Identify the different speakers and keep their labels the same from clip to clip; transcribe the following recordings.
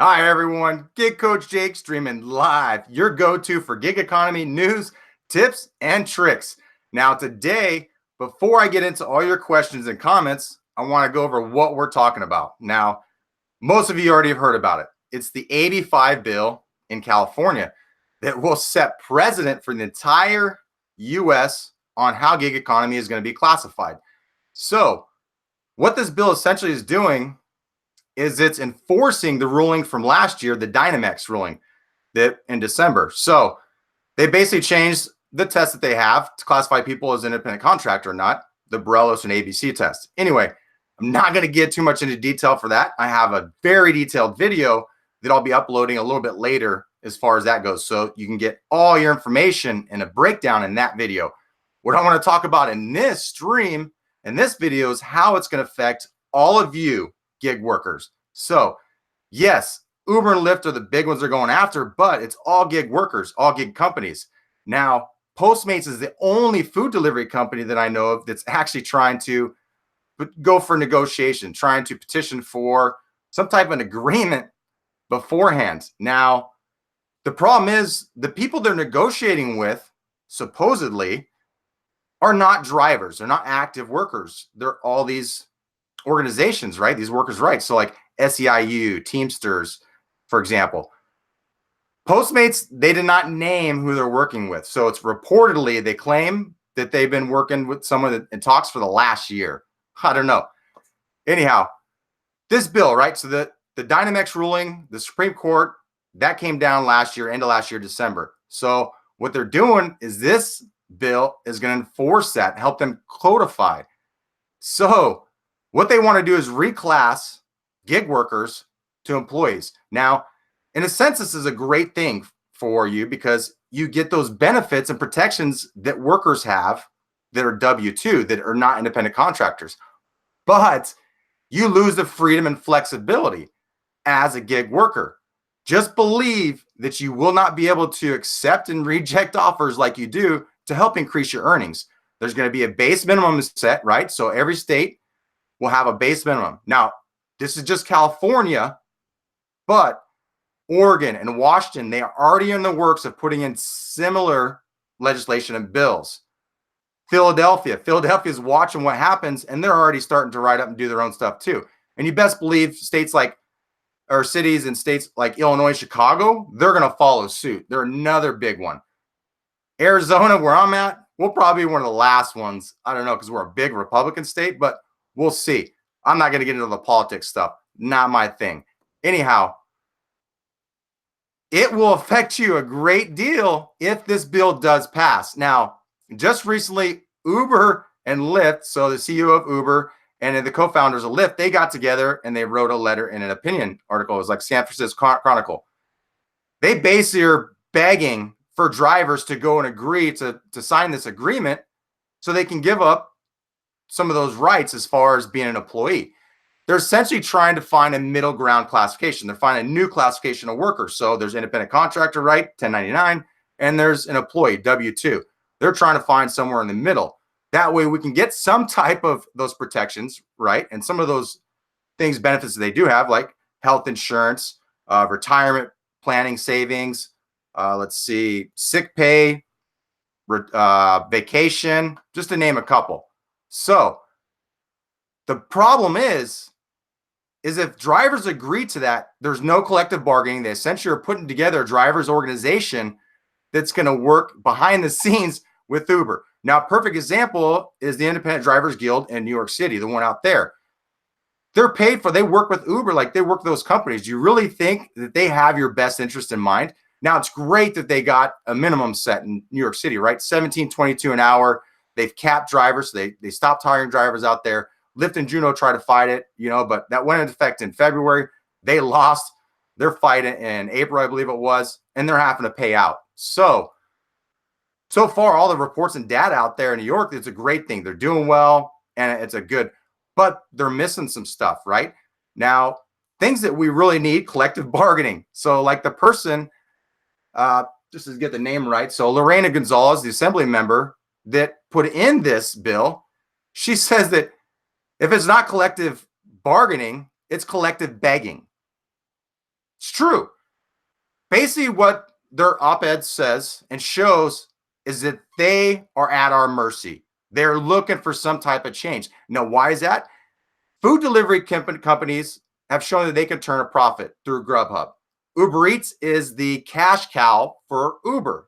Speaker 1: Hi, everyone. Gig Coach Jake streaming live, your go-to for gig economy news, tips, and tricks. Now, today, before I get into all your questions and comments, I want to go over what we're talking about. Now, most of you already have heard about it. It's the 85 bill in California that will set precedent for the entire U.S. on how gig economy is going to be classified. So, what this bill essentially is doing is it's enforcing the ruling from last year, the Dynamex ruling that in December. So they basically changed the test that they have to classify people as independent contractor or not, the Borellos and ABC test. Anyway, I'm not going to get too much into detail for that. I have a very detailed video that I'll be uploading a little bit later as far as that goes. So you can get all your information and a breakdown in that video. What I want to talk about in this stream and this video is how it's going to affect all of you gig workers. So yes, Uber and Lyft are the big ones they're going after, but it's all gig workers, all gig companies. Now, Postmates is the only food delivery company that I know of that's actually trying to go for negotiation, trying to petition for some type of an agreement beforehand. Now, the problem is the people they're negotiating with supposedly are not drivers. They're not active workers. They're all these organizations, right? These workers' rights. So like SEIU, Teamsters, for example. Postmates, they did not name who they're working with. So it's reportedly, they claim that they've been working with someone in talks for the last year. I don't know. Anyhow, this bill, right? So the Dynamex ruling, the Supreme Court, that came down last year, end of last year, December. So what they're doing is this bill is going to enforce that, help them codify. So what they want to do is reclass gig workers to employees. Now, in a sense, this is a great thing for you because you get those benefits and protections that workers have that are W-2, that are not independent contractors. But you lose the freedom and flexibility as a gig worker. Just believe that you will not be able to accept and reject offers like you do to help increase your earnings. There's going to be a base minimum set, right? So every state will have a base minimum. Now, this is just California, but Oregon and Washington, they are already in the works of putting in similar legislation and bills. Philadelphia is watching what happens, and they're already starting to write up and do their own stuff too. And you best believe states like, or cities and states like Illinois, Chicago, they're going to follow suit. They're another big one. Arizona, where I'm at, we'll probably be one of the last ones. I don't know, because we're a big Republican state, but we'll see. I'm not going to get into the politics stuff. Not my thing. Anyhow, it will affect you a great deal if this bill does pass. Now, just recently, Uber and Lyft, so the CEO of Uber and the co-founders of Lyft, they got together and they wrote a letter in an opinion article. It was like San Francisco Chronicle. They basically are begging for drivers to go and agree to sign this agreement so they can give up some of those rights as far as being an employee. They're essentially trying to find a middle ground classification. They're finding a new classification of workers. So there's independent contractor, right, 1099, and there's an employee, W-2. They're trying to find somewhere in the middle. That way we can get some type of those protections, right? And some of those things, benefits that they do have, like health insurance, retirement planning savings, let's see, sick pay, vacation, just to name a couple. So the problem is if drivers agree to that, there's no collective bargaining. They essentially are putting together a drivers organization that's going to work behind the scenes with Uber. Now, a perfect example is the Independent Drivers Guild in New York City, the one out there. They're paid for, they work with Uber like they work with those companies. Do you really think that they have your best interest in mind? Now, it's great that they got a minimum set in New York City, right? $17.22 an hour. They've capped drivers. So they stopped hiring drivers out there. Lyft and Juno tried to fight it, but that went into effect in February. They lost. They're fighting in April, I believe it was, and they're having to pay out. So far, all the reports and data out there in New York, it's a great thing. They're doing well, and it's a good, but they're missing some stuff, right? Now, things that we really need, collective bargaining. So like the person, just to get the name right, so Lorena Gonzalez, the assembly member that put in this bill, she says that if it's not collective bargaining, it's collective begging. It's true. Basically, what their op-ed says and shows is that they are at our mercy. They're looking for some type of change. Now, why is that? Food delivery companies have shown that they can turn a profit through GrubHub. Uber Eats is the cash cow for Uber.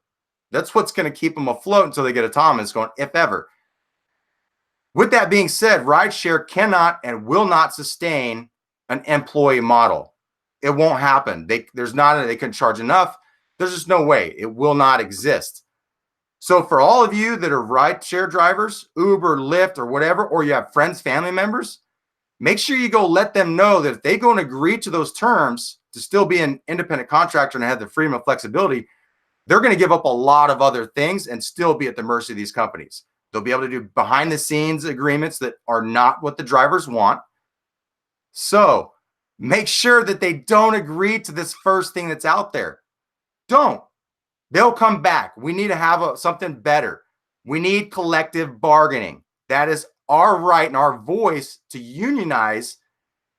Speaker 1: That's what's going to keep them afloat until they get autonomous going, if ever. With that being said, rideshare cannot and will not sustain an employee model. It won't happen. They can charge enough. There's just no way. It will not exist. So for all of you that are rideshare drivers, Uber, Lyft, or whatever, or you have friends, family members, make sure you go let them know that if they go and agree to those terms to still be an independent contractor and have the freedom and flexibility, they're going to give up a lot of other things and still be at the mercy of these companies. They'll be able to do behind the scenes agreements that are not what the drivers want. So make sure that they don't agree to this first thing that's out there. Don't. They'll come back. We need to have something better. We need collective bargaining. That is our right and our voice to unionize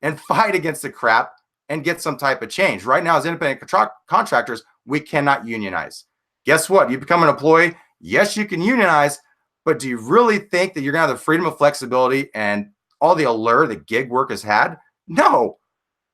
Speaker 1: and fight against the crap and get some type of change. Right now, as independent contractors, we cannot unionize. Guess what? You become an employee. Yes, you can unionize, but do you really think that you're going to have the freedom of flexibility and all the allure that gig work has had? No,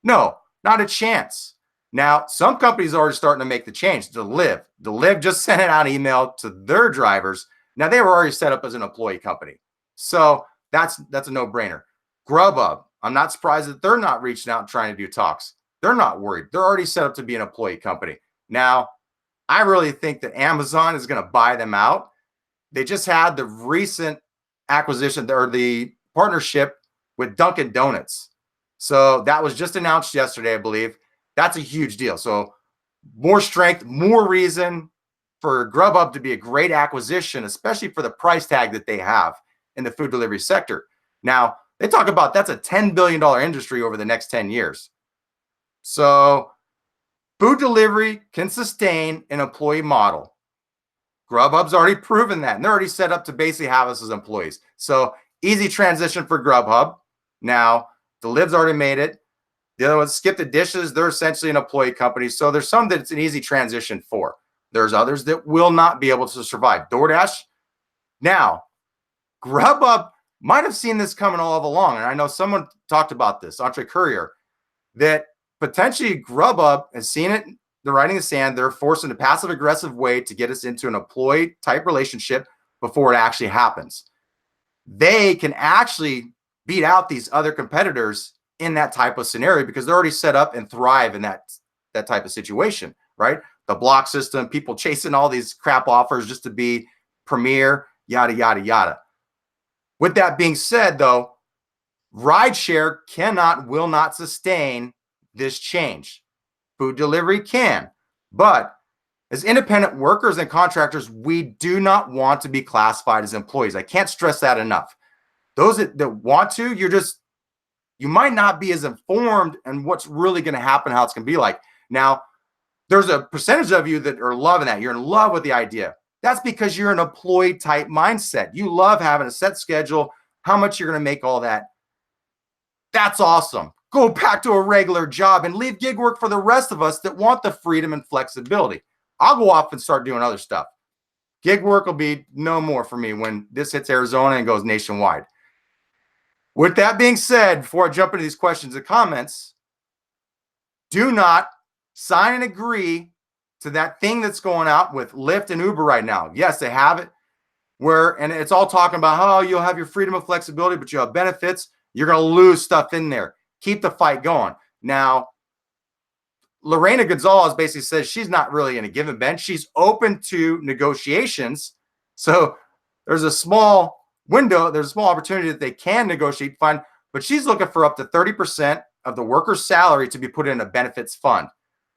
Speaker 1: not a chance. Now, some companies are already starting to make the change. The Lyft just sent out an email to their drivers. Now, they were already set up as an employee company. So that's a no-brainer. GrubHub, I'm not surprised that they're not reaching out and trying to do talks. They're not worried. They're already set up to be an employee company. Now, I really think that Amazon is going to buy them out. They just had the recent acquisition or the partnership with Dunkin' Donuts. So that was just announced yesterday, I believe. That's a huge deal. So more strength, more reason for GrubHub to be a great acquisition, especially for the price tag that they have in the food delivery sector. Now, they talk about that's a $10 billion industry over the next 10 years. So food delivery can sustain an employee model. GrubHub's already proven that, and they're already set up to basically have us as employees. So easy transition for GrubHub. Now, the Lyft's already made it. The other ones, Skip the Dishes, they're essentially an employee company. So there's some that it's an easy transition for. There's others that will not be able to survive. DoorDash. Now, GrubHub might have seen this coming all along. And I know someone talked about this, Entre Courier, that potentially GrubHub has seen it, the writing in the sand. They're forcing a passive aggressive way to get us into an employee type relationship before it actually happens. They can actually beat out these other competitors in that type of scenario because they're already set up and thrive in that type of situation, right? The block system, people chasing all these crap offers just to be premier, yada, yada, yada. With that being said, though, rideshare will not sustain this change. Food delivery can, but as independent workers and contractors, we do not want to be classified as employees. I can't stress that enough. Those that want to, you might not be as informed on what's really going to happen, how it's going to be like. Now, there's a percentage of you that are loving that. You're in love with the idea. That's because you're an employee type mindset. You love having a set schedule, how much you're going to make, all that. That's awesome. Go back to a regular job and leave gig work for the rest of us that want the freedom and flexibility. I'll go off and start doing other stuff. Gig work will be no more for me when this hits Arizona and goes nationwide. With that being said, before I jump into these questions and comments, do not sign and agree to that thing that's going out with Lyft and Uber right now. Yes, they have it and it's all talking about how you'll have your freedom of flexibility, but you'll have benefits. You're going to lose stuff in there. Keep the fight going. Now, Lorena Gonzalez basically says she's not really in a given bench. She's open to negotiations. So there's a small window, there's a small opportunity that they can negotiate fund, but she's looking for up to 30% of the worker's salary to be put in a benefits fund.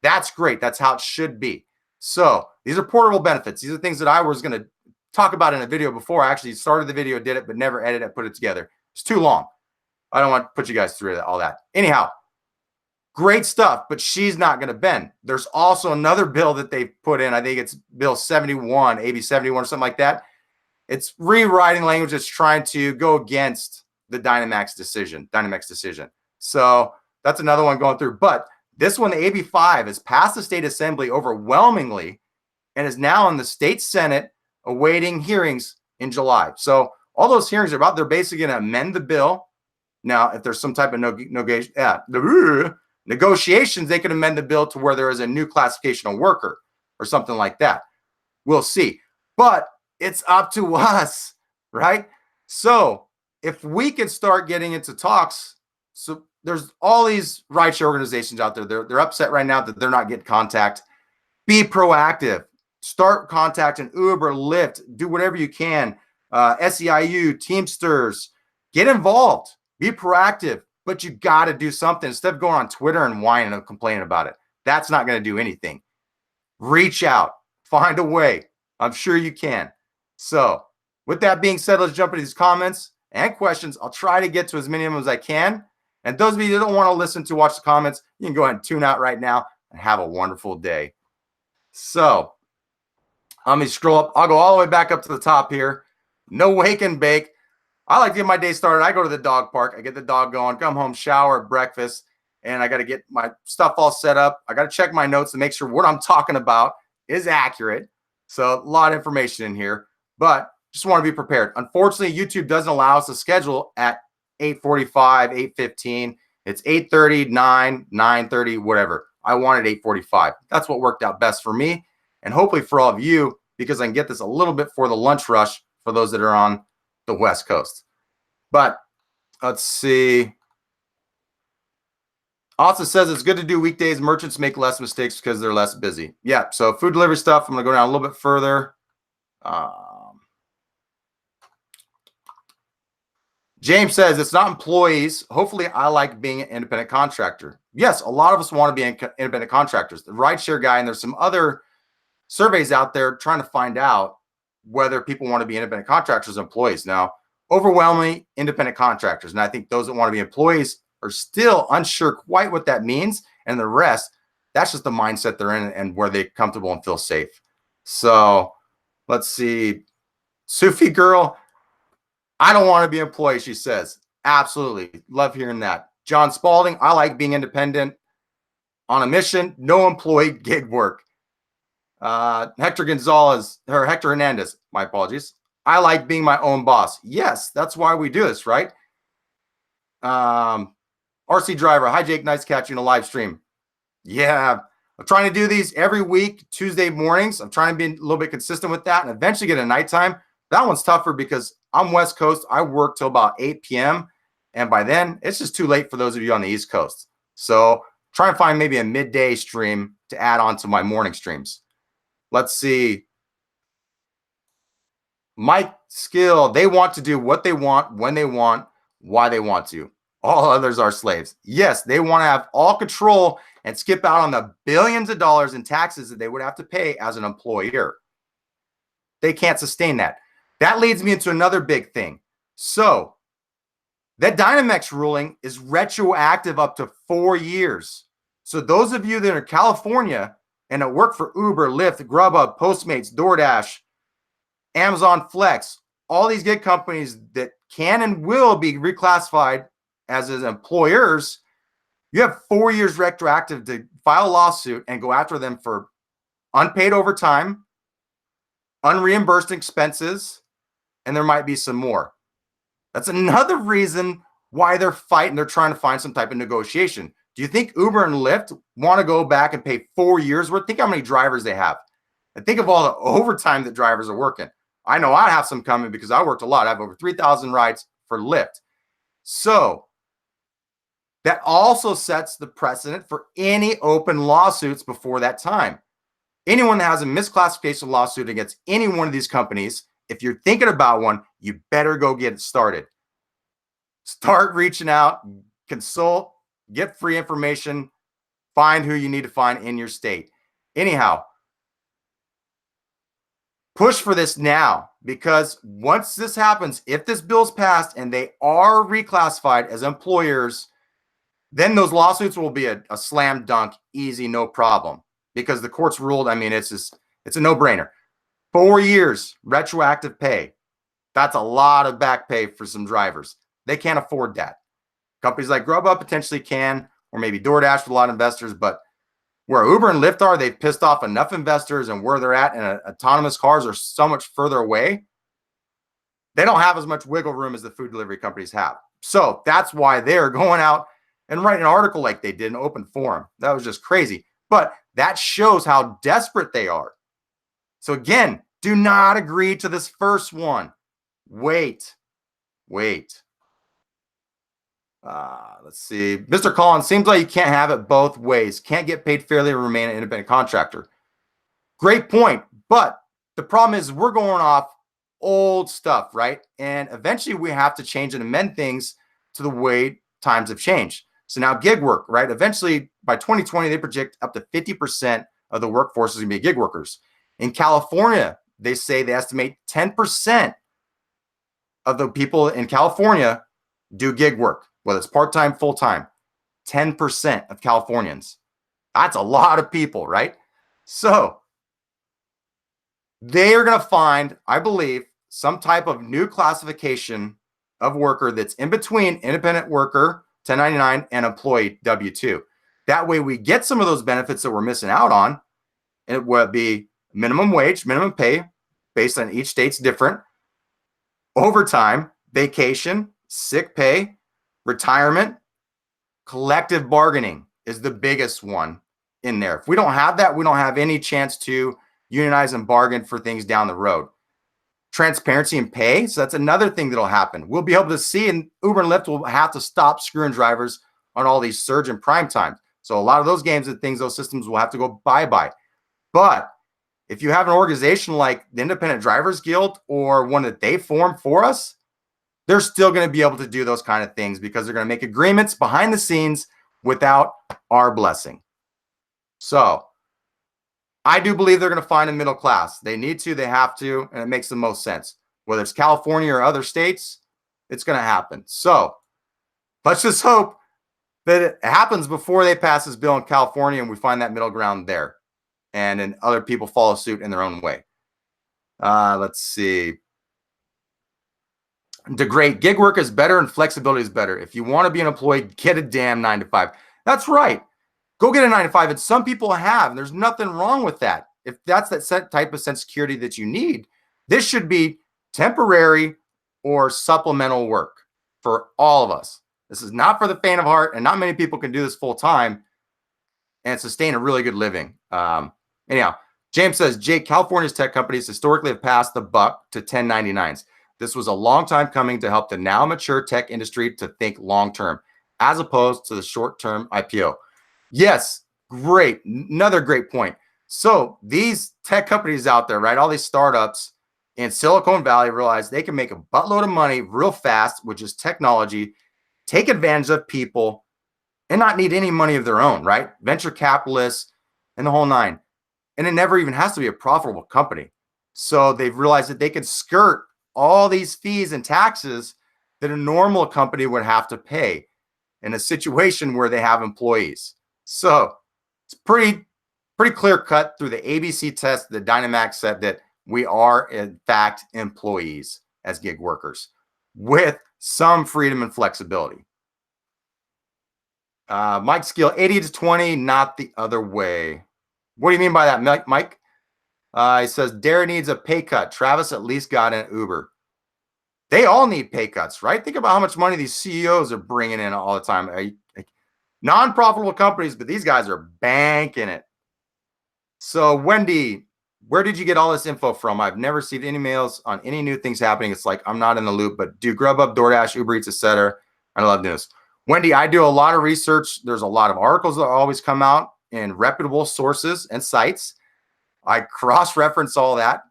Speaker 1: That's great. That's how it should be. So these are portable benefits. These are things that I was going to talk about in a video before. I actually started the video, did it, but never edited it, put it together. It's too long. I don't want to put you guys through all that. Anyhow, great stuff, but she's not going to bend. There's also another bill that they put in. I think it's Bill 71, AB 71 or something like that. It's rewriting language that's trying to go against the Dynamex decision. So that's another one going through. But This one, the AB5, has passed the state assembly overwhelmingly and is now in the state Senate awaiting hearings in July. So all those hearings are about, they're basically going to amend the bill. Now, if there's some type of negotiations, they can amend the bill to where there is a new classification of worker or something like that. We'll see. But it's up to us, right? So if we can start getting into talks, so there's all these rideshare organizations out there. They're upset right now that they're not getting contact. Be proactive. Start contacting Uber, Lyft, do whatever you can. SEIU, Teamsters, get involved. Be proactive, but you got to do something instead of going on Twitter and whining and complaining about it. That's not going to do anything. Reach out, find a way. I'm sure you can. So with that being said, let's jump into these comments and questions. I'll try to get to as many of them as I can. And those of you that don't want to listen to watch the comments, you can go ahead and tune out right now and have a wonderful day. So let me scroll up. I'll go all the way back up to the top here. No wake and bake. I like to get my day started. I go to the dog park. I get the dog going, come home, shower, breakfast, and I got to get my stuff all set up. I got to check my notes to make sure what I'm talking about is accurate. So a lot of information in here, but just want to be prepared. Unfortunately, YouTube doesn't allow us to schedule at 8:45, 8:15. It's 8:30, 9, 9:30, whatever. I wanted 8:45. That's what worked out best for me, and hopefully for all of you, because I can get this a little bit for the lunch rush for those that are on the West Coast. But let's see. Also says it's good to do weekdays. Merchants make less mistakes because they're less busy. Yeah, so food delivery stuff, I'm going to go down a little bit further. James says it's not employees. Hopefully, I like being an independent contractor. Yes, a lot of us want to be independent contractors. The rideshare guy, and there's some other surveys out there trying to find out whether people want to be independent contractors or employees. Now, overwhelmingly independent contractors. And I think those that want to be employees are still unsure quite what that means. And the rest, that's just the mindset they're in and where they're comfortable and feel safe. So let's see. Sufi girl, I don't want to be an employee, she says. Absolutely. Love hearing that. John Spalding, I like being independent on a mission. No employee gig work. Hector Hernandez, my apologies. I like being my own boss. Yes, that's why we do this, right? RC Driver, hi Jake, nice catching a live stream. Yeah, I'm trying to do these every week, Tuesday mornings. I'm trying to be a little bit consistent with that and eventually get a nighttime. That one's tougher because I'm West Coast. I work till about 8 p.m. And by then, it's just too late for those of you on the East Coast. So try and find maybe a midday stream to add on to my morning streams. Let's see. Mike Skill, they want to do what they want, when they want, why they want to. All others are slaves. Yes, they want to have all control and skip out on the billions of dollars in taxes that they would have to pay as an employer. They can't sustain that. That leads me into another big thing. So that Dynamex ruling is retroactive up to 4 years. So those of you that are in California and that work for Uber, Lyft, GrubHub, Postmates, DoorDash, Amazon Flex, all these gig companies that can and will be reclassified as employers, you have 4 years retroactive to file a lawsuit and go after them for unpaid overtime, unreimbursed expenses, and there might be some more. That's another reason why they're fighting. They're trying to find some type of negotiation. Do you think Uber and Lyft want to go back and pay 4 years worth? Think how many drivers they have. And think of all the overtime that drivers are working. I know I have some coming because I worked a lot. I have over 3,000 rides for Lyft. So that also sets the precedent for any open lawsuits before that time. Anyone that has a misclassification lawsuit against any one of these companies, if you're thinking about one, you better go get it started. Start reaching out, consult, get free information, find who you need to find in your state. Anyhow, push for this now, because once this happens, if this bill's passed and they are reclassified as employers, then those lawsuits will be a slam dunk, easy, no problem, because the courts ruled. I mean, it's a no-brainer. 4 years retroactive pay. That's a lot of back pay for some drivers. They can't afford that. Companies like GrubHub potentially can, or maybe DoorDash with a lot of investors, but where Uber and Lyft are, they've pissed off enough investors, and where they're at and autonomous cars are so much further away. They don't have as much wiggle room as the food delivery companies have. So that's why they're going out and writing an article like they did in open forum. That was just crazy. But that shows how desperate they are. So again, do not agree to this first one. Wait. Let's see. Mr. Collins, seems like you can't have it both ways. Can't get paid fairly and remain an independent contractor. Great point. But the problem is we're going off old stuff, right? And eventually we have to change and amend things to the way times have changed. So now gig work, right? Eventually by 2020, they project up to 50% of the workforce is going to be gig workers. In California, they say they estimate 10% of the people in California do gig work, whether it's part-time, full-time. 10% of Californians. That's a lot of people, right? So they are going to find, I believe, some type of new classification of worker that's in between independent worker, 1099, and employee, W-2. That way we get some of those benefits that we're missing out on. And it would be minimum wage, minimum pay, based on each state's different, overtime, vacation, sick pay, retirement, collective bargaining is the biggest one in there. If we don't have that, we don't have any chance to unionize and bargain for things down the road. Transparency in pay. So that's another thing that'll happen. We'll be able to see, and Uber and Lyft will have to stop screwing drivers on all these surge and prime times. So a lot of those games and things, those systems will have to go bye-bye. But if you have an organization like the Independent Drivers Guild or one that they form for us, they're still going to be able to do those kind of things because they're going to make agreements behind the scenes without our blessing. So I do believe they're going to find a middle class. They need to, they have to, and it makes the most sense. Whether it's California or other states, it's going to happen. So let's just hope that it happens before they pass this bill in California and we find that middle ground there. And then other people follow suit in their own way. Let's see. The great gig work is better and flexibility is better. If you want to be an employee, get a damn 9 to 5. That's right. Go get a 9 to 5. And some people have, and there's nothing wrong with that. If that's that type of sense of security that you need, this should be temporary or supplemental work for all of us. This is not for the faint of heart, and not many people can do this full time and sustain a really good living. Anyhow, James says, Jake, California's tech companies historically have passed the buck to 1099s. This was a long time coming to help the now mature tech industry to think long-term, as opposed to the short-term IPO. Yes, great. Another great point. So these tech companies out there, right, all these startups in Silicon Valley realize they can make a buttload of money real fast, which is technology, take advantage of people, and not need any money of their own, right? Venture capitalists and the whole nine. And it never even has to be a profitable company. So they've realized that they can skirt all these fees and taxes that a normal company would have to pay in a situation where they have employees. So it's pretty clear cut through the ABC test that Dynamax said that we are in fact employees as gig workers with some freedom and flexibility. Mike Skill, 80 to 20, not the other way. What do you mean by that, Mike? He says, Dara needs a pay cut. Travis at least got an Uber. They all need pay cuts, right? Think about how much money these CEOs are bringing in all the time. Non-profitable companies, but these guys are banking it. So, Wendy, where did you get all this info from? I've never received any mails on any new things happening. It's like I'm not in the loop, but do GrubHub, DoorDash, Uber Eats, etc. I love news. Wendy, I do a lot of research. There's a lot of articles that always come out in reputable sources and sites. I cross-reference all that.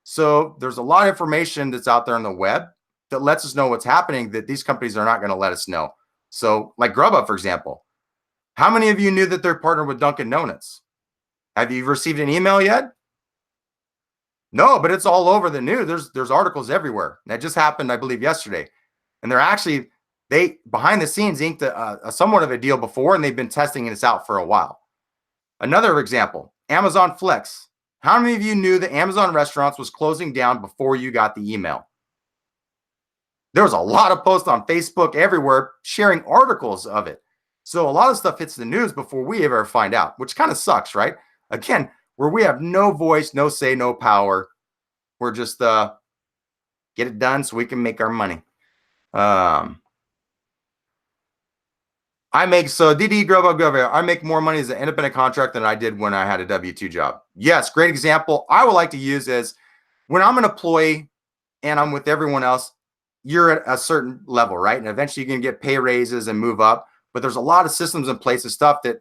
Speaker 1: So there's a lot of information that's out there on the web that lets us know what's happening that these companies are not going to let us know. So like GrubHub, for example, how many of you knew that they're partnered with Dunkin' Donuts? Have you received an email yet? No, but it's all over the news. There's articles everywhere. That just happened, I believe, yesterday. And they behind the scenes inked a somewhat of a deal before, and they've been testing this out for a while. Another example, Amazon Flex. How many of you knew that Amazon Restaurants was closing down before you got the email? There was a lot of posts on Facebook everywhere sharing articles of it. So a lot of stuff hits the news before we ever find out, which kind of sucks, right? Again, where we have no voice, no say, no power. We're just get it done so we can make our money. I make GrubHub, I make more money as an independent contractor than I did when I had a W-2 job. Yes, great example. I would like to use is when I'm an employee and I'm with everyone else, you're at a certain level, right? And eventually you can get pay raises and move up. But there's a lot of systems in place and stuff that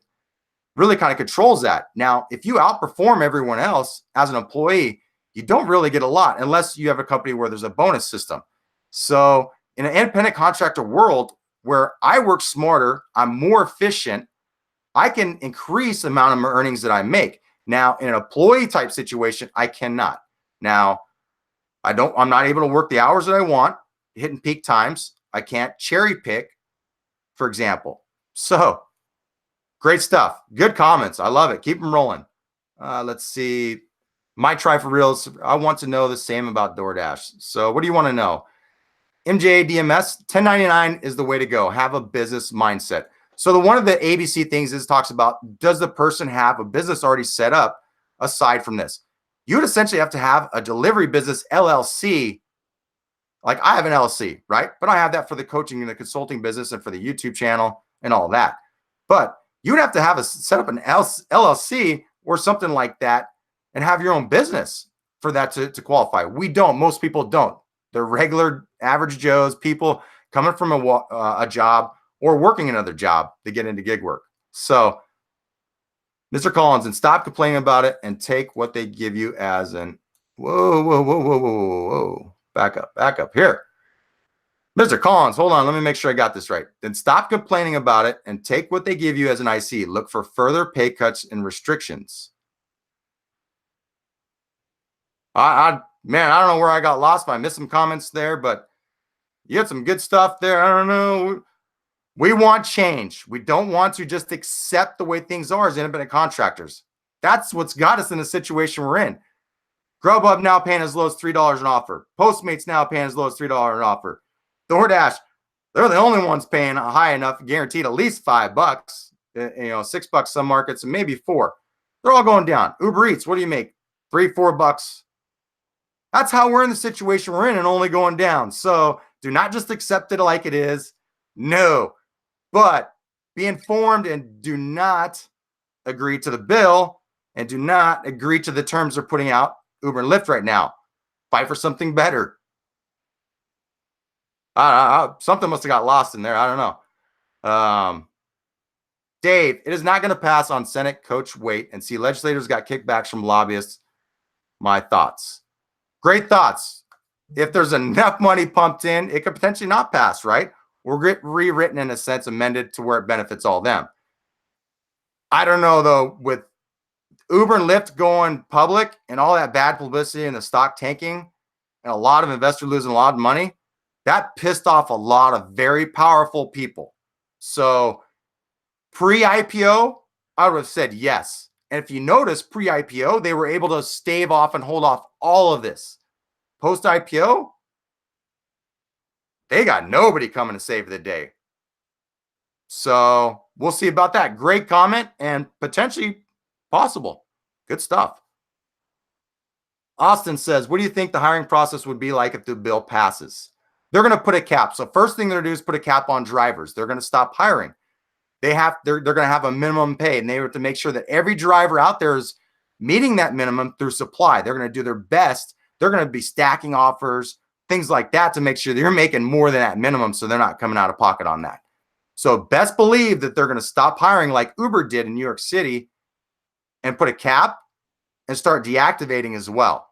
Speaker 1: really kind of controls that. Now, if you outperform everyone else as an employee, you don't really get a lot unless you have a company where there's a bonus system. So in an independent contractor world where I work smarter, I'm more efficient, I can increase the amount of earnings that I make. Now, in an employee type situation, I cannot. Now, I'm not able to work the hours that I want, hitting peak times. I can't cherry pick, for example. So great stuff. Good comments. I love it. Keep them rolling. Let's see. My try for reals. I want to know the same about DoorDash. So what do you want to know? MJA DMS 1099 is the way to go. Have a business mindset. So one of the ABC things is talks about, does the person have a business already set up aside from this? You would essentially have to have a delivery business LLC. Like I have an LLC, right? But I have that for the coaching and the consulting business and for the YouTube channel and all that. But you would have to have set up an LLC or something like that and have your own business for that to qualify. We don't. Most people don't. They're regular average Joes, people coming from a job or working another job to get into gig work. So, Mr. Collins, and stop complaining about it and take what they give you as an whoa. Back up here. Mr. Collins, hold on. Let me make sure I got this right. Then stop complaining about it and take what they give you as an IC. Look for further pay cuts and restrictions. Man, I don't know where I got lost. I missed some comments there, but you had some good stuff there. I don't know. We want change. We don't want to just accept the way things are as independent contractors. That's what's got us in the situation we're in. GrubHub now paying as low as $3 an offer. Postmates now paying as low as $3 an offer. DoorDash, they're the only ones paying high enough, guaranteed at least $5. $6 some markets, and maybe $4. They're all going down. Uber Eats, what do you make? $3, $4. That's how we're in the situation we're in and only going down. So do not just accept it like it is. No, but be informed and do not agree to the bill and do not agree to the terms they're putting out, Uber and Lyft right now. Fight for something better. Something must have got lost in there. I don't know. Dave, it is not going to pass on Senate. Coach, wait and see. Legislators got kickbacks from lobbyists. My thoughts. Great thoughts. If there's enough money pumped in, it could potentially not pass, right? Or get rewritten in a sense, amended to where it benefits all them. I don't know, though, with Uber and Lyft going public and all that bad publicity and the stock tanking and a lot of investors losing a lot of money, that pissed off a lot of very powerful people. So pre-IPO, I would have said yes. And if you notice, pre-IPO, they were able to stave off and hold off all of this. Post-IPO, they got nobody coming to save the day. So we'll see about that. Great comment and potentially possible. Good stuff. Austin says, what do you think the hiring process would be like if the bill passes? They're going to put a cap. So first thing they're going to do is put a cap on drivers. They're going to stop hiring. They're going to have a minimum pay, and they have to make sure that every driver out there is meeting that minimum through supply. They're going to do their best. They're going to be stacking offers, things like that, to make sure they're making more than that minimum so they're not coming out of pocket on that. So best believe that they're going to stop hiring like Uber did in New York City and put a cap and start deactivating as well.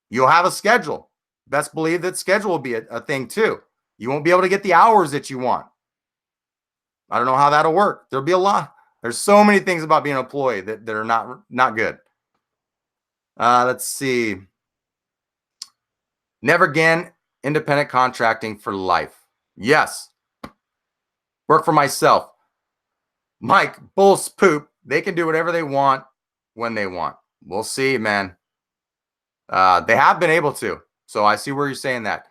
Speaker 1: You'll have a schedule. Best believe that schedule will be a thing too. You won't be able to get the hours that you want. I don't know how that'll work. There'll be a lot. There's so many things about being an employee that are not good. Let's see. Never again, independent contracting for life. Yes. Work for myself. Mike, bull's poop. They can do whatever they want when they want. We'll see, man. They have been able to. So I see where you're saying that.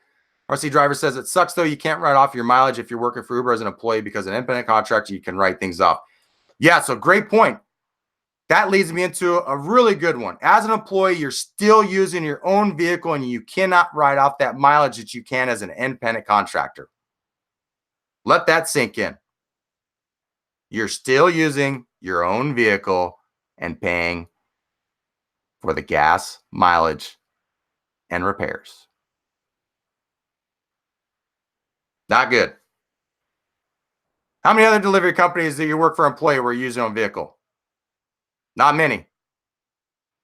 Speaker 1: RC Driver says, it sucks though, you can't write off your mileage if you're working for Uber as an employee, because an independent contractor, you can write things off. Yeah, so great point. That leads me into a really good one. As an employee, you're still using your own vehicle and you cannot write off that mileage that you can as an independent contractor. Let that sink in. You're still using your own vehicle and paying for the gas, mileage, and repairs. Not good. How many other delivery companies that you work for employee where you use your own vehicle? Not many.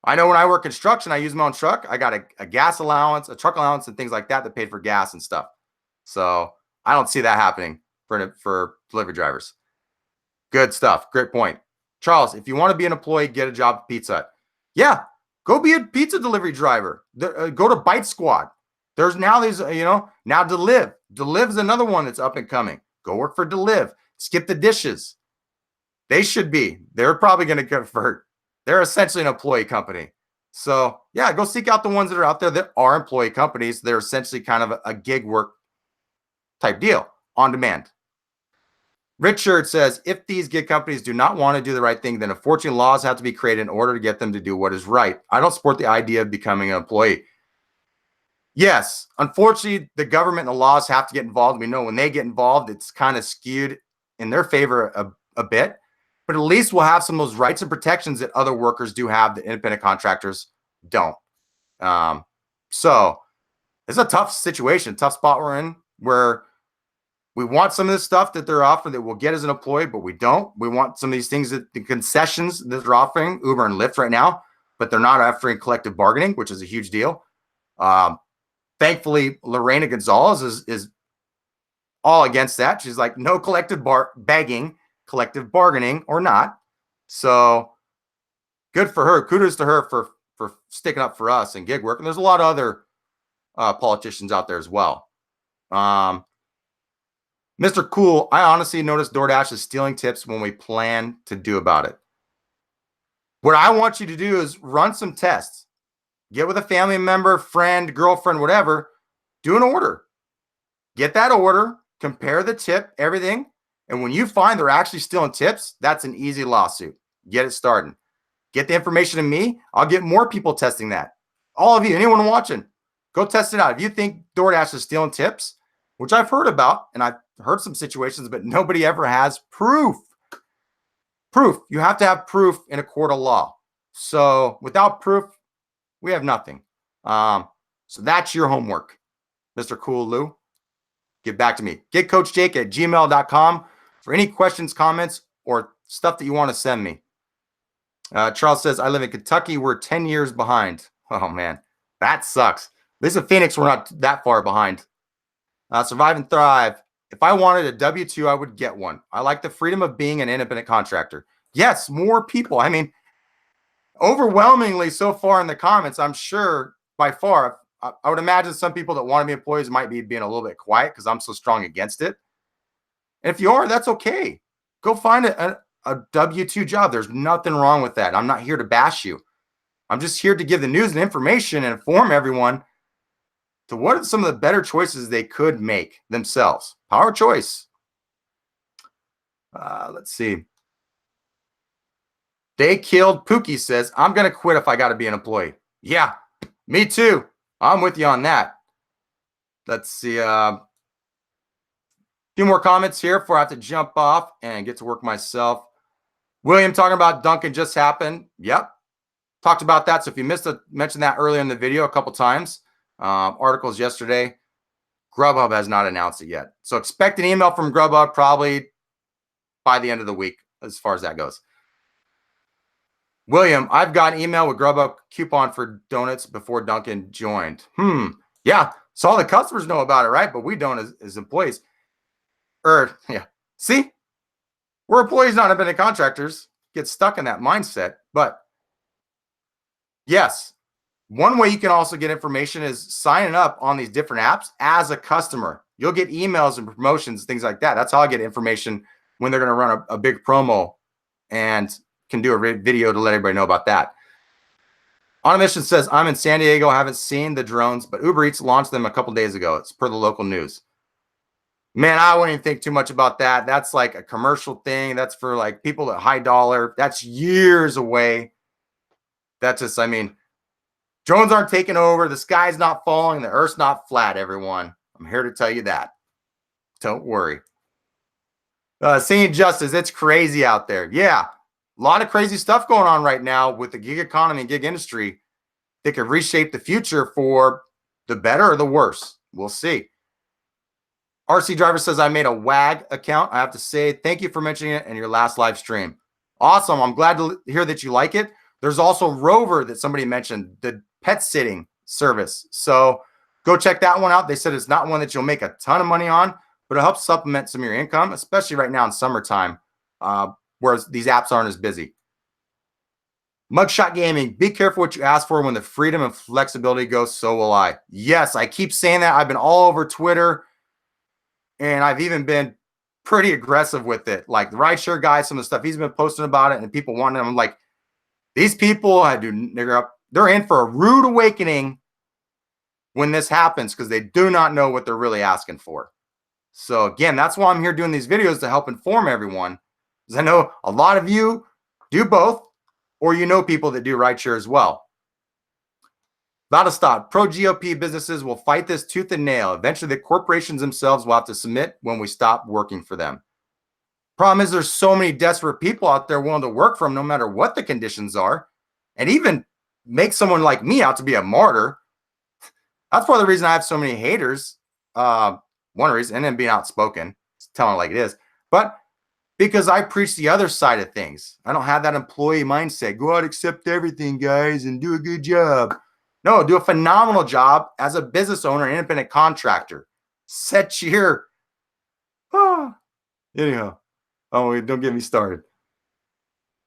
Speaker 1: I know when I work construction, I use my own truck. I got a gas allowance, a truck allowance, and things like that that paid for gas and stuff. So I don't see that happening for delivery drivers. Good stuff. Great point. Charles, if you want to be an employee, get a job at Pizza Hut. Yeah, go be a pizza delivery driver. Go to Bite Squad. There's now these, now Deliv. Deliv is another one that's up and coming. Go work for Deliv. Skip the dishes. They should be. They're probably going to convert. They're essentially an employee company. So yeah, go seek out the ones that are out there that are employee companies. They're essentially kind of a gig work type deal on demand. Richard says, if these gig companies do not want to do the right thing, then unfortunately laws have to be created in order to get them to do what is right. I don't support the idea of becoming an employee. Yes, unfortunately, the government and the laws have to get involved. We know when they get involved, it's kind of skewed in their favor a bit. But at least we'll have some of those rights and protections that other workers do have that independent contractors don't. So it's a tough situation, tough spot we're in, where we want some of this stuff that they're offering that we'll get as an employee, but we don't. We want some of these things, that the concessions that they're offering, Uber and Lyft right now, but they're not offering collective bargaining, which is a huge deal. Thankfully, Lorena Gonzalez is all against that. She's like, no collective begging, collective bargaining or not. So good for her. Kudos to her for sticking up for us and gig work. And there's a lot of other politicians out there as well. Mr. Cool, I honestly noticed DoorDash is stealing tips when we plan to do about it. What I want you to do is run some tests. Get with a family member, friend, girlfriend, whatever. Do an order. Get that order, compare the tip, everything. And when you find they're actually stealing tips, that's an easy lawsuit. Get it started. Get the information to me. I'll get more people testing that. All of you, anyone watching, go test it out. If you think DoorDash is stealing tips, which I've heard about, and I've heard some situations, but nobody ever has proof. You have to have proof in a court of law. So without proof, we have nothing. So that's your homework, Mr. Cool Lou. Get back to me. GetCoachJake@gmail.com for any questions, comments, or stuff that you want to send me. Charles says, I live in Kentucky. We're 10 years behind. Oh, man. That sucks. At least in Phoenix, we're not that far behind. Survive and Thrive. If I wanted a W-2, I would get one. I like the freedom of being an independent contractor. Yes, more people. I mean, overwhelmingly so far in the comments, I'm sure by far, I would imagine some people that want to be employees might be being a little bit quiet because I'm so strong against it. And if you are, that's okay. Go find a W-2 job. There's nothing wrong with that. I'm not here to bash you. I'm just here to give the news and information and inform everyone to what are some of the better choices they could make themselves. Power choice. Let's see. They killed Pookie says, I'm going to quit if I got to be an employee. Yeah, me too. I'm with you on that. Let's see. A few more comments here before I have to jump off and get to work myself. William talking about Duncan just happened. Yep. Talked about that. So if you missed it, mentioned that earlier in the video a couple times. Articles yesterday. GrubHub has not announced it yet. So expect an email from GrubHub probably by the end of the week as far as that goes. William, I've got an email with GrubHub coupon for donuts before Duncan joined. Yeah. So all the customers know about it, right? But we don't as employees. Yeah. See? We're employees, not independent contractors. Get stuck in that mindset. But yes, one way you can also get information is signing up on these different apps as a customer. You'll get emails and promotions, things like that. That's how I get information when they're going to run a big promo, and can do a video to let everybody know about that. On a Mission says, I'm in San Diego. I haven't seen the drones, but Uber Eats launched them a couple days ago. It's per the local news. Man, I wouldn't even think too much about that. That's like a commercial thing. That's for like people at high dollar. That's years away. That's just, I mean, drones aren't taking over. The sky's not falling. The earth's not flat, everyone. I'm here to tell you that. Don't worry. Singing Justice, it's crazy out there. Yeah, a lot of crazy stuff going on right now with the gig economy and gig industry that could reshape the future for the better or the worse. We'll see. RC Driver says, I made a WAG account. I have to say thank you for mentioning it in your last live stream. Awesome. I'm glad to hear that you like it. There's also Rover that somebody mentioned, the pet sitting service. So go check that one out. They said it's not one that you'll make a ton of money on, but it helps supplement some of your income, especially right now in summertime, where these apps aren't as busy. Mugshot Gaming, be careful what you ask for when the freedom and flexibility goes, so will I. Yes, I keep saying that. I've been all over Twitter, and I've even been pretty aggressive with it. Like the rideshare guy, some of the stuff he's been posting about it, and people wanting them. I'm like, these people, they're in for a rude awakening when this happens because they do not know what they're really asking for. So again, that's why I'm here doing these videos to help inform everyone, because I know a lot of you do both, or you know people that do rideshare as well. That'll stop. Pro-GOP businesses will fight this tooth and nail. Eventually, the corporations themselves will have to submit when we stop working for them. Problem is, there's so many desperate people out there willing to work for them no matter what the conditions are, and even make someone like me out to be a martyr. That's part of the reason I have so many haters. One reason, and then being outspoken, telling it like it is. But because I preach the other side of things. I don't have that employee mindset. Go out, accept everything, guys, and do a good job. No, do a phenomenal job as a business owner, an independent contractor. Set your, anyhow. Oh, don't get me started.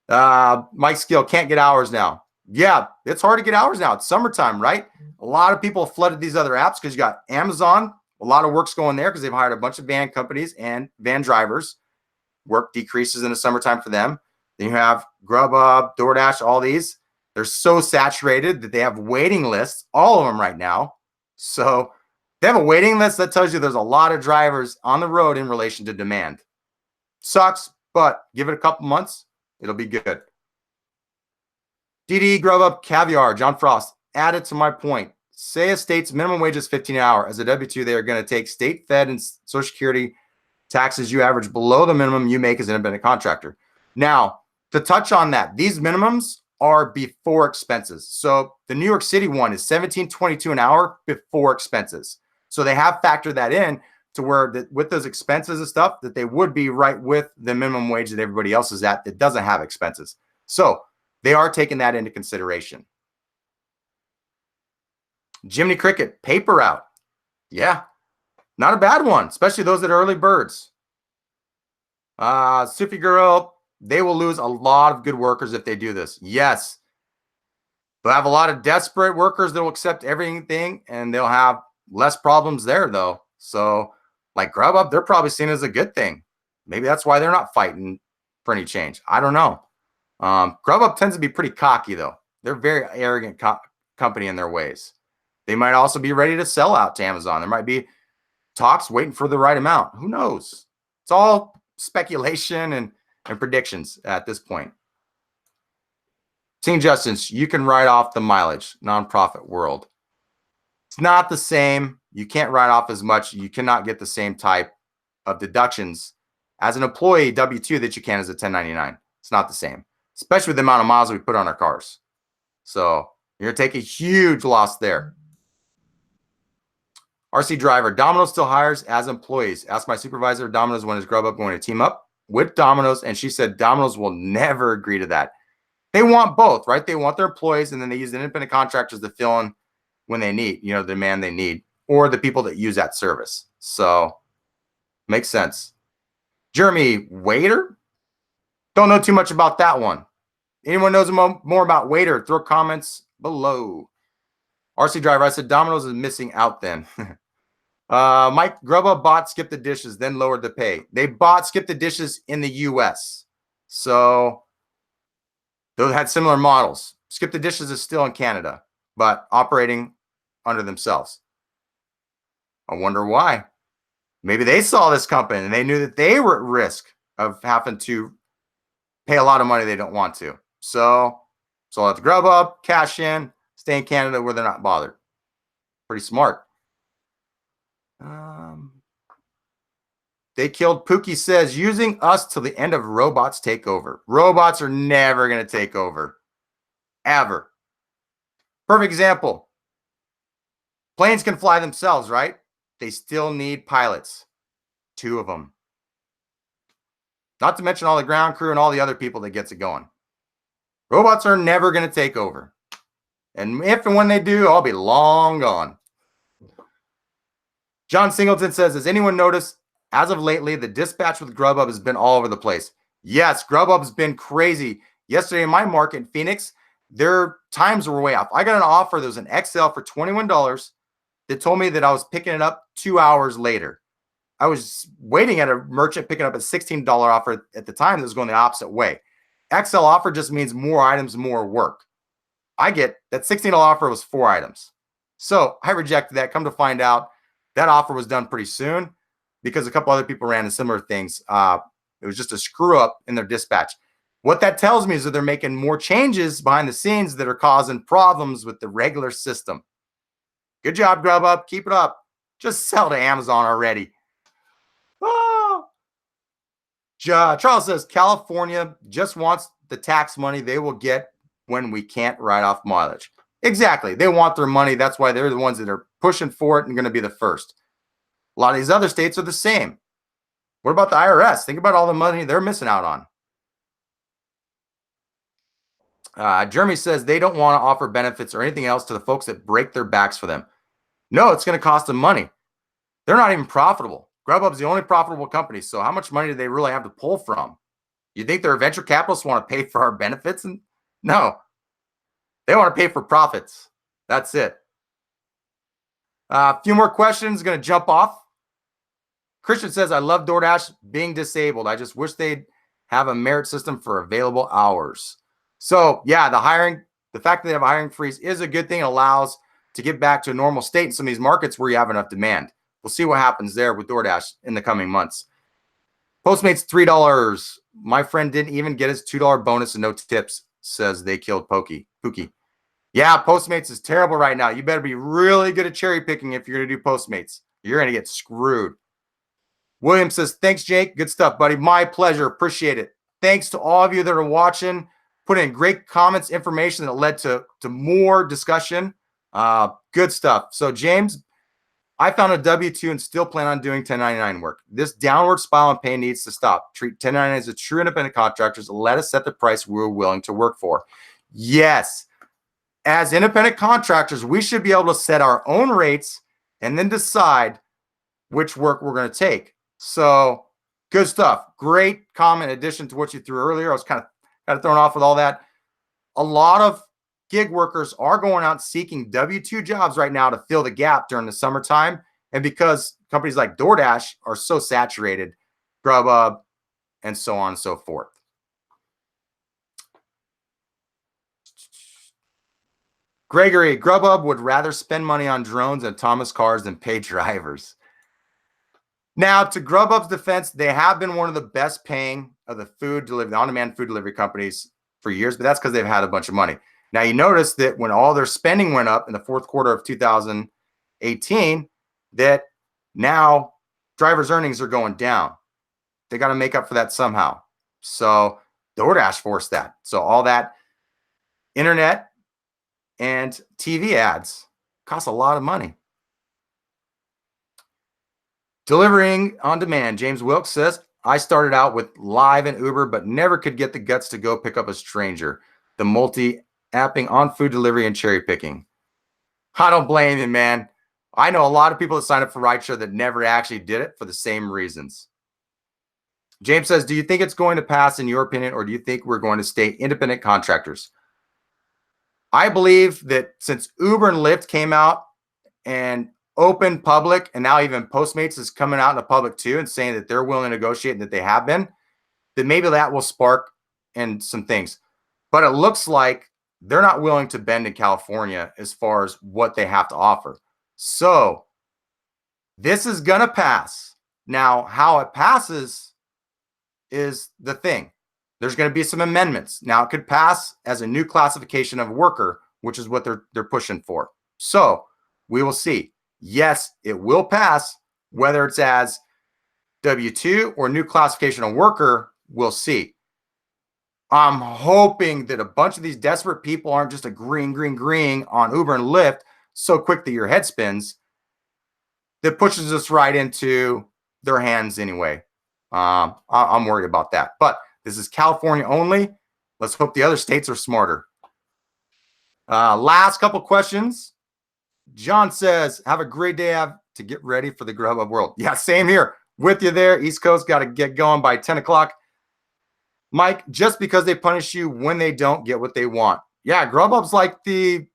Speaker 1: Mike Skill, can't get hours now. Yeah, it's hard to get hours now. It's summertime, right? A lot of people flooded these other apps because you got Amazon. A lot of work's going there because they've hired a bunch of van companies and van drivers. Work decreases in the summertime for them. Then you have GrubHub, DoorDash, all these. They're so saturated that they have waiting lists, all of them right now. So they have a waiting list that tells you there's a lot of drivers on the road in relation to demand. Sucks, but give it a couple months, it'll be good. DD, GrubHub, Caviar, John Frost, added to my point. Say a state's minimum wage is $15 an hour. As a W-2, they are going to take state, Fed, and Social Security taxes you average below the minimum you make as an independent contractor. Now, to touch on that, these minimums are before expenses. So the New York City one is $17.22 an hour before expenses. So they have factored that in to where with those expenses and stuff that they would be right with the minimum wage that everybody else is at that doesn't have expenses. So they are taking that into consideration. Jiminy Cricket, paper route. Yeah, not a bad one, especially those that are early birds. Sufi Girl, they will lose a lot of good workers if they do this. Yes. They'll have a lot of desperate workers that will accept everything, and they'll have less problems there, though. So, like GrubHub, they're probably seen as a good thing. Maybe that's why they're not fighting for any change. I don't know. GrubHub tends to be pretty cocky, though. They're a very arrogant company in their ways. They might also be ready to sell out to Amazon. There might be talks waiting for the right amount. Who knows? It's all speculation and predictions at this point. Team Justice, you can write off the mileage, nonprofit world. It's not the same. You can't write off as much. You cannot get the same type of deductions as an employee W-2 that you can as a 1099. It's not the same, especially with the amount of miles we put on our cars. So you're going to take a huge loss there. RC Driver, Domino's still hires as employees. Ask my supervisor at Domino's when is GrubHub going to team up with Domino's, and she said Domino's will never agree to that. They want both, right? They want their employees, and then they use the independent contractors to fill in when they need, the demand they need, or the people that use that service. So makes sense. Jeremy, Waiter? Don't know too much about that one. Anyone knows more about Waiter? Throw comments below. RC Driver, I said Domino's is missing out then. Mike, GrubHub bought Skip the Dishes, then lowered the pay. They bought Skip the Dishes in the U.S. So those had similar models. Skip the Dishes is still in Canada, but operating under themselves. I wonder why. Maybe they saw this company and they knew that they were at risk of having to pay a lot of money they don't want to. So let's GrubHub, cash in, stay in Canada where they're not bothered. Pretty smart. They killed Pookie says, using us till the end of robots take over. Robots are never going to take over. Ever. Perfect example. Planes can fly themselves, right? They still need pilots. 2 of them. Not to mention all the ground crew and all the other people that gets it going. Robots are never going to take over. And if and when they do, I'll be long gone. John Singleton says, has anyone noticed, as of lately, the dispatch with GrubHub has been all over the place? Yes, GrubHub's been crazy. Yesterday in my market in Phoenix, their times were way off. I got an offer. There was an XL for $21 that told me that I was picking it up 2 hours later. I was waiting at a merchant picking up a $16 offer at the time that was going the opposite way. XL offer just means more items, more work. I get that $16 offer was 4 items. So I rejected that. Come to find out, that offer was done pretty soon because a couple other people ran similar things. It was just a screw up in their dispatch. What that tells me is that they're making more changes behind the scenes that are causing problems with the regular system. Good job, GrubHub. Keep it up. Just sell to Amazon already. Oh. Charles says, California just wants the tax money they will get when we can't write off mileage. Exactly. They want their money. That's why they're the ones that are pushing for it and going to be the first. A lot of these other states are the same. What about the IRS? Think about all the money they're missing out on. Jeremy says they don't want to offer benefits or anything else to the folks that break their backs for them. No, it's going to cost them money. They're not even profitable. GrubHub's the only profitable company. So how much money do they really have to pull from? You think their venture capitalists want to pay for our benefits? No. They want to pay for profits. That's it. A few more questions. Going to jump off. Christian says, I love DoorDash being disabled. I just wish they'd have a merit system for available hours. So yeah, the fact that they have a hiring freeze is a good thing. It allows to get back to a normal state in some of these markets where you have enough demand. We'll see what happens there with DoorDash in the coming months. Postmates, $3. My friend didn't even get his $2 bonus and no tips, says they killed Pookie. Yeah, Postmates is terrible right now. You better be really good at cherry picking if you're going to do Postmates. You're going to get screwed. William says, thanks, Jake. Good stuff, buddy. My pleasure. Appreciate it. Thanks to all of you that are watching. Put in great comments, information that led to more discussion. Good stuff. So, James, I found a W-2 and still plan on doing 1099 work. This downward spiral in pay needs to stop. Treat 1099 as a true independent contractors. Let us set the price we're willing to work for. Yes. As independent contractors, we should be able to set our own rates and then decide which work we're going to take. So good stuff. Great comment in addition to what you threw earlier. I was kind of thrown off with all that. A lot of gig workers are going out seeking W-2 jobs right now to fill the gap during the summertime. And because companies like DoorDash are so saturated, GrubHub, and so on and so forth. Gregory, GrubHub would rather spend money on drones and autonomous cars than pay drivers. Now, to GrubHub's defense, they have been one of the best paying of the on-demand food delivery companies for years, but that's because they've had a bunch of money. Now, you notice that when all their spending went up in the fourth quarter of 2018, that now drivers' earnings are going down. They got to make up for that somehow. So DoorDash forced that. So all that internet and TV ads cost a lot of money. Delivering on demand. James Wilkes says, I started out with Live and Uber, but never could get the guts to go pick up a stranger. The multi-apping on food delivery and cherry picking. I don't blame you, man. I know a lot of people that signed up for rideshare that never actually did it for the same reasons. James says, do you think it's going to pass in your opinion, or do you think we're going to stay independent contractors? I believe that since Uber and Lyft came out and open public, and now even Postmates is coming out in the public too and saying that they're willing to negotiate and that they have been, that maybe that will spark and some things. But it looks like they're not willing to bend in California as far as what they have to offer. So this is going to pass. Now, how it passes is the thing. There's going to be some amendments. Now, it could pass as a new classification of worker, which is what they're pushing for. So we will see. Yes, it will pass. Whether it's as W-2 or new classification of worker, we'll see. I'm hoping that a bunch of these desperate people aren't just agreeing on Uber and Lyft so quick that your head spins. That pushes us right into their hands anyway. I'm worried about that. But this is California only. Let's hope the other states are smarter. Last couple questions. John says, have a great day. I have to get ready for the GrubHub world. Yeah, same here. With you there. East Coast got to get going by 10 o'clock. Mike, just because they punish you when they don't get what they want. Yeah, GrubHub's like the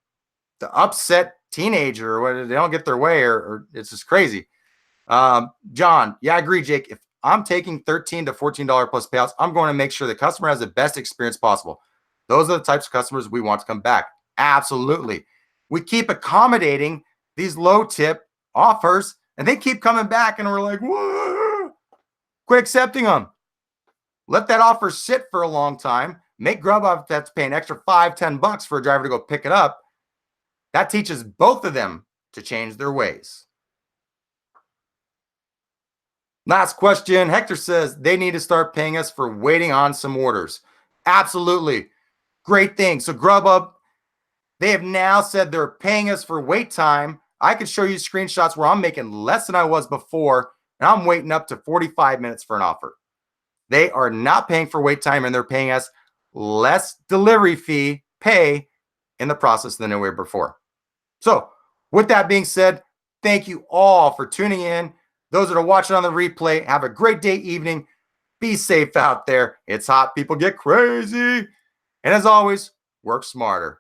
Speaker 1: upset teenager, or when they don't get their way, or it's just crazy. John, yeah, I agree, Jake. If I'm taking $13 to $14 plus payouts, I'm going to make sure the customer has the best experience possible. Those are the types of customers we want to come back. Absolutely. We keep accommodating these low tip offers, and they keep coming back, and we're like, whoa, quit accepting them. Let that offer sit for a long time. Make GrubHub that's paying extra $5-10 for a driver to go pick it up. That teaches both of them to change their ways. Last question. Hector says they need to start paying us for waiting on some orders. Absolutely. Great thing. So GrubHub, they have now said they're paying us for wait time. I could show you screenshots where I'm making less than I was before, and I'm waiting up to 45 minutes for an offer. They are not paying for wait time, and they're paying us less delivery fee pay in the process than they were before. So with that being said, thank you all for tuning in. Those that are watching on the replay, have a great day, evening. Be safe out there. It's hot. People get crazy. And as always, work smarter.